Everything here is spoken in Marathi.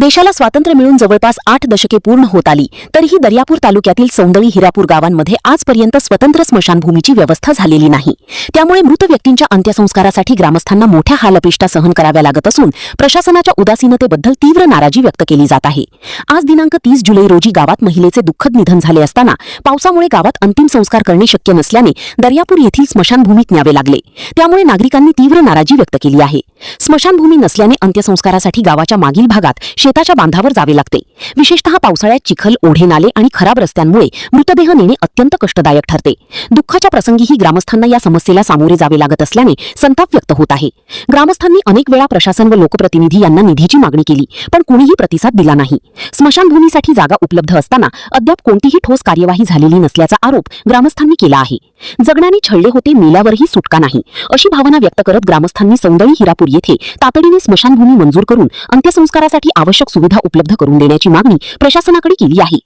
देशाला स्वातंत्र्य मिळून जवळपास 8 दशके पूर्ण होत आली तरीही दर्यापूर तालुक्यातील सौंदळी हिरापूर गावांमध्ये आजपर्यंत स्वतंत्र स्मशानभूमीची व्यवस्था झालेली नाही। त्यामुळे मृत व्यक्तींच्या अंत्यसंस्कारासाठी ग्रामस्थांना मोठ्या हालअपेष्टा सहन कराव्या लागत असून प्रशासनाच्या उदासीनतेबद्दल तीव्र नाराजी व्यक्त केली जात आहे। आज दिनांक 30 जुलै रोजी गावात महिलेचे दुःखद निधन झाले असताना पावसामुळे गावात अंतिम संस्कार करणे शक्य नसल्याने दर्यापूर येथील स्मशानभूमीत न्यावे लागले। त्यामुळे नागरिकांनी तीव्र नाराजी व्यक्त केली आहे। स्मशानभूमी नसल्याने अंत्यसंस्कारासाठी गावाच्या मागील भागात शेताच्या बांधावर जावे लागते। विशेषतः पावसाळ्यात चिखल, ओढे, नाले आणि खराब रस्त्यांमुळे मृतदेह नेणे अत्यंत कष्टदायक ठरते। दुःखाच्या प्रसंगीही ग्रामस्थांना या समस्येला सामोरे जावे लागत असल्याने संताप व्यक्त होत आहे। ग्रामस्थांनी अनेक वेळा प्रशासन व लोकप्रतिनिधी यांना निधीची मागणी केली पण कुणीही प्रतिसाद दिला नाही। स्मशानभूमीसाठी जागा उपलब्ध असताना अद्याप कोणतीही ठोस कार्यवाही झालेली नसल्याचा आरोप ग्रामस्थांनी केला आहे। जगण्याने छळले होते, मेल्यावरही सुटका नाही, अशी भावना व्यक्त करत ग्रामस्थांनी सौंदळी हिरापूर येथे तातडीने स्मशानभूमी मंजूर करून अंत्यसंस्कारासाठी आवश्यक सुविधा उपलब्ध करून देण्याची मागणी प्रशासनाकडे केली आहे।